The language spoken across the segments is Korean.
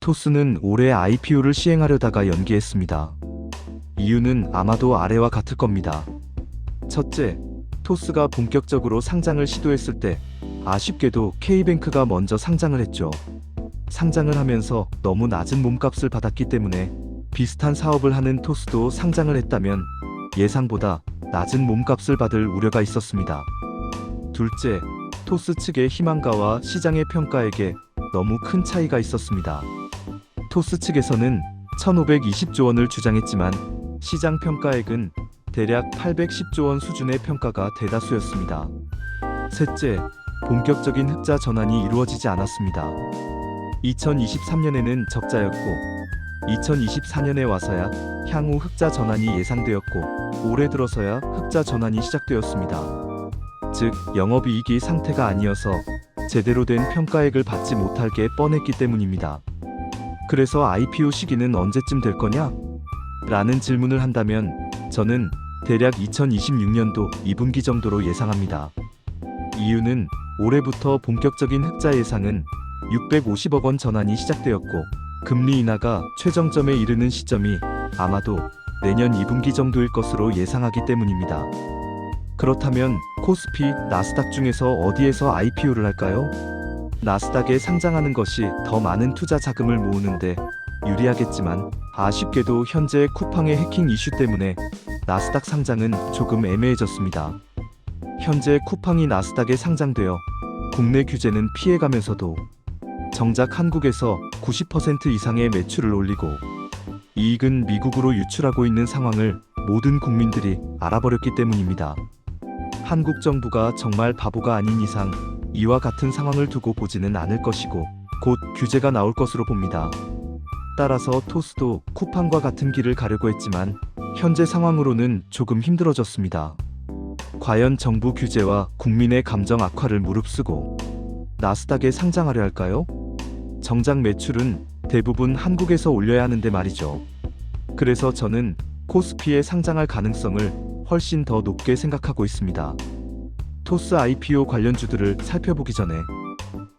토스는 올해 IPO를 시행하려다가 연기했습니다. 이유는 아마도 아래와 같을 겁니다. 첫째, 토스가 본격적으로 상장을 시도했을 때 아쉽게도 K뱅크가 먼저 상장을 했죠. 상장을 하면서 너무 낮은 몸값을 받았기 때문에 비슷한 사업을 하는 토스도 상장을 했다면 예상보다 낮은 몸값을 받을 우려가 있었습니다. 둘째, 토스 측의 희망가와 시장의 평가에게 너무 큰 차이가 있었습니다. 토스 측에서는 1520조 원을 주장했지만 시장 평가액은 대략 810조 원 수준의 평가가 대다수였습니다. 셋째, 본격적인 흑자 전환이 이루어지지 않았습니다. 2023년에는 적자였고 2024년에 와서야 향후 흑자 전환이 예상되었고 올해 들어서야 흑자 전환이 시작되었습니다. 즉 영업이익이 상태가 아니어서 제대로 된 평가액을 받지 못할 게 뻔했기 때문입니다. 그래서 IPO 시기는 언제쯤 될 거냐? 라는 질문을 한다면 저는 대략 2026년도 2분기 정도로 예상합니다. 이유는 올해부터 본격적인 흑자 예상은 650억 원 전환이 시작되었고 금리 인하가 최정점에 이르는 시점이 아마도 내년 2분기 정도일 것으로 예상하기 때문입니다. 그렇다면 코스피, 나스닥 중에서 어디에서 IPO를 할까요? 나스닥에 상장하는 것이 더 많은 투자 자금을 모으는데 유리하겠지만 아쉽게도 현재 쿠팡의 해킹 이슈 때문에 나스닥 상장은 조금 애매해졌습니다. 현재 쿠팡이 나스닥에 상장되어 국내 규제는 피해가면서도 정작 한국에서 90% 이상의 매출을 올리고 이익은 미국으로 유출하고 있는 상황을 모든 국민들이 알아버렸기 때문입니다. 한국 정부가 정말 바보가 아닌 이상 이와 같은 상황을 두고 보지는 않을 것이고 곧 규제가 나올 것으로 봅니다. 따라서 토스도 쿠팡과 같은 길을 가려고 했지만 현재 상황으로는 조금 힘들어졌습니다. 과연 정부 규제와 국민의 감정 악화를 무릅쓰고 나스닥에 상장하려 할까요? 정작 매출은 대부분 한국에서 올려야 하는데 말이죠. 그래서 저는 코스피에 상장할 가능성을 훨씬 더 높게 생각하고 있습니다. 토스 IPO 관련주들을 살펴보기 전에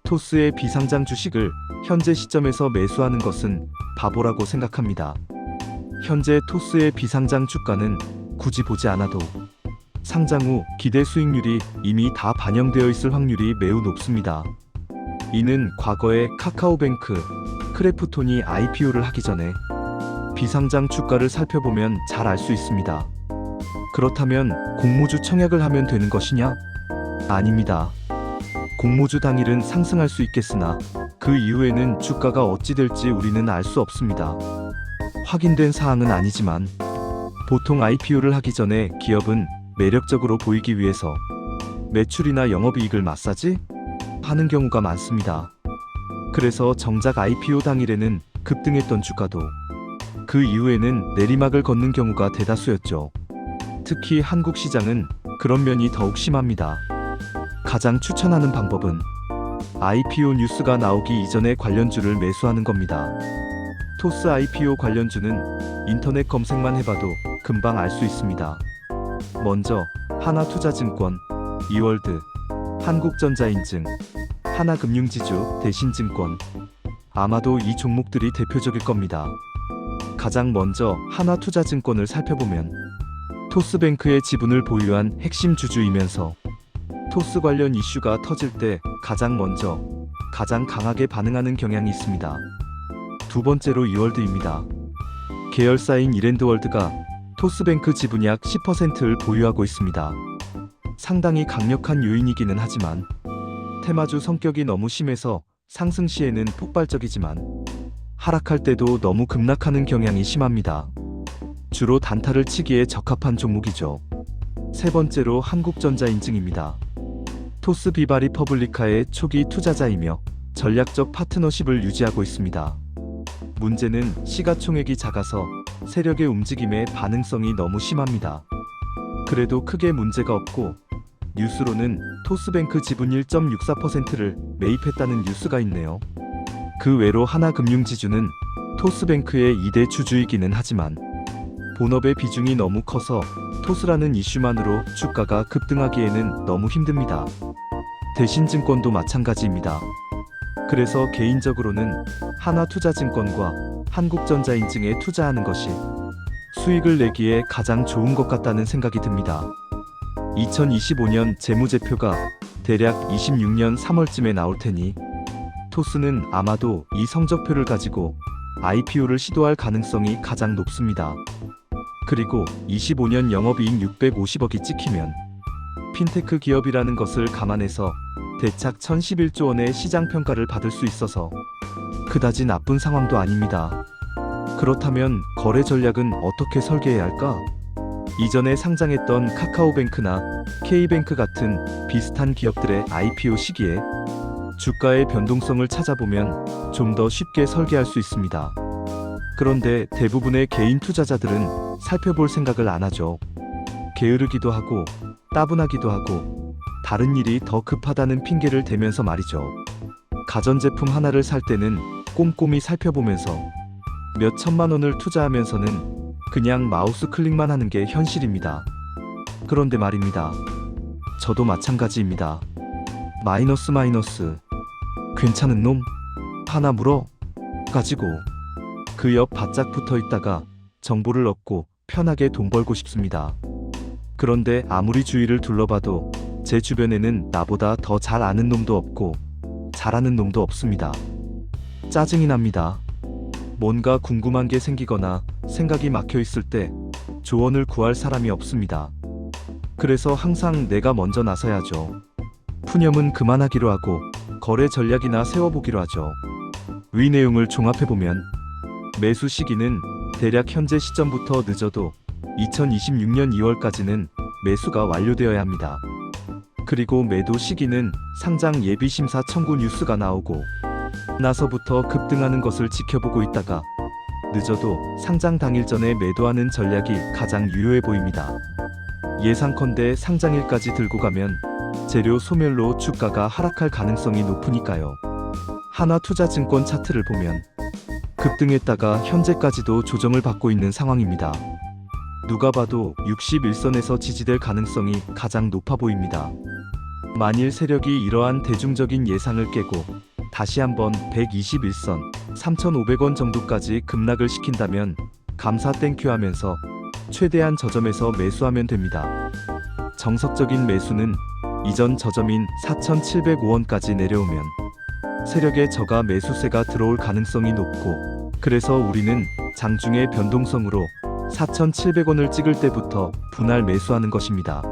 토스의 비상장 주식을 현재 시점에서 매수하는 것은 바보라고 생각합니다. 현재 토스의 비상장 주가는 굳이 보지 않아도 상장 후 기대 수익률이 이미 다 반영되어 있을 확률이 매우 높습니다. 이는 과거에 카카오뱅크, 크래프톤이 IPO를 하기 전에 비상장 주가를 살펴보면 잘 알 수 있습니다. 그렇다면 공모주 청약을 하면 되는 것이냐? 아닙니다. 공모주 당일은 상승할 수 있겠으나 그 이후에는 주가가 어찌 될지 우리는 알 수 없습니다. 확인된 사항은 아니지만 보통 IPO를 하기 전에 기업은 매력적으로 보이기 위해서 매출이나 영업이익을 마사지 하는 경우가 많습니다. 그래서 정작 IPO 당일에는 급등했던 주가도 그 이후에는 내리막을 걷는 경우가 대다수였죠. 특히 한국 시장은 그런 면이 더욱 심합니다. 가장 추천하는 방법은 IPO 뉴스가 나오기 이전에 관련주를 매수하는 겁니다. 토스 IPO 관련주는 인터넷 검색만 해봐도 금방 알 수 있습니다. 먼저 하나투자증권, 이월드, 한국전자인증, 하나금융지주, 대신증권. 아마도 이 종목들이 대표적일 겁니다. 가장 먼저 하나투자증권을 살펴보면 토스뱅크의 지분을 보유한 핵심 주주이면서 토스 관련 이슈가 터질 때 가장 먼저 가장 강하게 반응하는 경향이 있습니다. 두 번째로 이월드입니다. 계열사인 이랜드월드가 토스뱅크 지분 약 10%를 보유하고 있습니다. 상당히 강력한 요인이기는 하지만 테마주 성격이 너무 심해서 상승 시에는 폭발적이지만 하락할 때도 너무 급락하는 경향이 심합니다. 주로 단타를 치기에 적합한 종목이죠. 세 번째로 한국전자인증입니다. 토스 비바리퍼블리카의 초기 투자자이며 전략적 파트너십을 유지하고 있습니다. 문제는 시가총액이 작아서 세력의 움직임에 반응성이 너무 심합니다. 그래도 크게 문제가 없고 뉴스로는 토스뱅크 지분 1.64%를 매입했다는 뉴스가 있네요. 그 외로 하나금융지주는 토스뱅크의 2대 주주이기는 하지만 본업의 비중이 너무 커서 토스라는 이슈만으로 주가가 급등하기에는 너무 힘듭니다. 대신증권도 마찬가지입니다. 그래서 개인적으로는 하나투자증권과 한국전자인증에 투자하는 것이 수익을 내기에 가장 좋은 것 같다는 생각이 듭니다. 2025년 재무제표가 대략 26년 3월쯤에 나올 테니 토스는 아마도 이 성적표를 가지고 IPO를 시도할 가능성이 가장 높습니다. 그리고 25년 영업이익 650억이 찍히면 핀테크 기업이라는 것을 감안해서 대착 1011조 원의 시장 평가를 받을 수 있어서 그다지 나쁜 상황도 아닙니다. 그렇다면 거래 전략은 어떻게 설계해야 할까? 이전에 상장했던 카카오뱅크나 K뱅크 같은 비슷한 기업들의 IPO 시기에 주가의 변동성을 찾아보면 좀 더 쉽게 설계할 수 있습니다. 그런데 대부분의 개인 투자자들은 살펴볼 생각을 안 하죠. 게으르기도 하고 따분하기도 하고 다른 일이 더 급하다는 핑계를 대면서 말이죠. 가전제품 하나를 살 때는 꼼꼼히 살펴보면서 몇 천만 원을 투자하면서는 그냥 마우스 클릭만 하는 게 현실입니다. 그런데 말입니다. 저도 마찬가지입니다. 마이너스 괜찮은 놈 하나 물어 가지고 그 옆 바짝 붙어 있다가 정보를 얻고 편하게 돈 벌고 싶습니다. 그런데 아무리 주위를 둘러봐도 제 주변에는 나보다 더 잘 아는 놈도 없고 잘하는 놈도 없습니다. 짜증이 납니다. 뭔가 궁금한 게 생기거나 생각이 막혀 있을 때 조언을 구할 사람이 없습니다. 그래서 항상 내가 먼저 나서야죠. 푸념은 그만하기로 하고 거래 전략이나 세워보기로 하죠. 위 내용을 종합해보면 매수 시기는 대략 현재 시점부터 늦어도 2026년 2월까지는 매수가 완료되어야 합니다. 그리고 매도 시기는 상장 예비 심사 청구 뉴스가 나오고 나서부터 급등하는 것을 지켜보고 있다가 늦어도 상장 당일 전에 매도하는 전략이 가장 유효해 보입니다. 예상컨대 상장일까지 들고 가면 재료 소멸로 주가가 하락할 가능성이 높으니까요. 하나투자증권 차트를 보면 급등했다가 현재까지도 조정을 받고 있는 상황입니다. 누가 봐도 61선에서 지지될 가능성이 가장 높아 보입니다. 만일 세력이 이러한 대중적인 예상을 깨고 다시 한번 121선 3,500원 정도까지 급락을 시킨다면 감사 땡큐 하면서 최대한 저점에서 매수하면 됩니다. 정석적인 매수는 이전 저점인 4,705원까지 내려오면 세력의 저가 매수세가 들어올 가능성이 높고, 그래서 우리는 장중의 변동성으로 4,700원을 찍을 때부터 분할 매수하는 것입니다.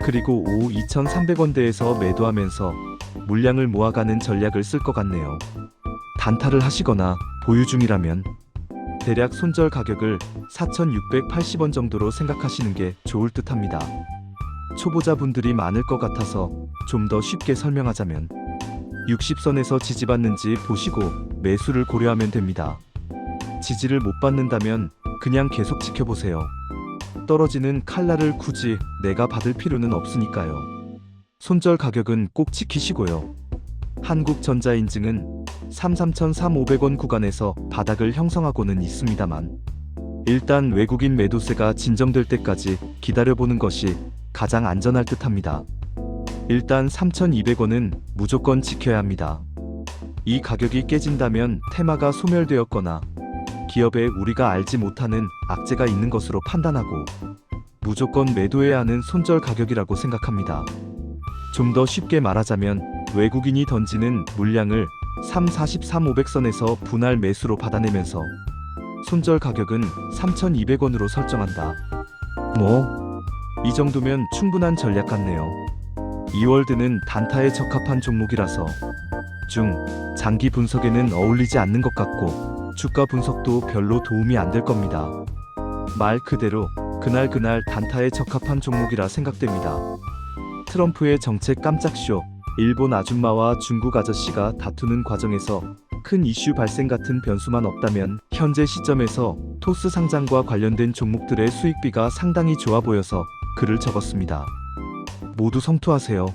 그리고 오후 2,300원대에서 매도하면서 물량을 모아가는 전략을 쓸 것 같네요. 단타를 하시거나 보유 중이라면 대략 손절 가격을 4,680원 정도로 생각하시는 게 좋을 듯 합니다. 초보자분들이 많을 것 같아서 좀 더 쉽게 설명하자면 60선에서 지지받는지 보시고 매수를 고려하면 됩니다. 지지를 못 받는다면 그냥 계속 지켜보세요. 떨어지는 칼날을 굳이 내가 받을 필요는 없으니까요. 손절 가격은 꼭 지키시고요. 한국전자인증은 33,500원 구간에서 바닥을 형성하고는 있습니다만 일단 외국인 매도세가 진정될 때까지 기다려보는 것이 가장 안전할 듯 합니다. 일단 3,200원은 무조건 지켜야 합니다. 이 가격이 깨진다면 테마가 소멸되었거나 기업에 우리가 알지 못하는 악재가 있는 것으로 판단하고 무조건 매도해야 하는 손절 가격이라고 생각합니다. 좀 더 쉽게 말하자면 외국인이 던지는 물량을 3,43,500선에서 분할 매수로 받아내면서 손절 가격은 3,200원으로 설정한다. 이 정도면 충분한 전략 같네요. 이월드는 단타에 적합한 종목이라서 장기 분석에는 어울리지 않는 것 같고 주가 분석도 별로 도움이 안 될 겁니다. 말 그대로 그날 단타에 적합한 종목이라 생각됩니다. 트럼프의 정책 깜짝쇼, 일본 아줌마와 중국 아저씨가 다투는 과정에서 큰 이슈 발생 같은 변수만 없다면 현재 시점에서 토스 상장과 관련된 종목들의 수익비가 상당히 좋아 보여서 글을 적었습니다. 모두 성투하세요.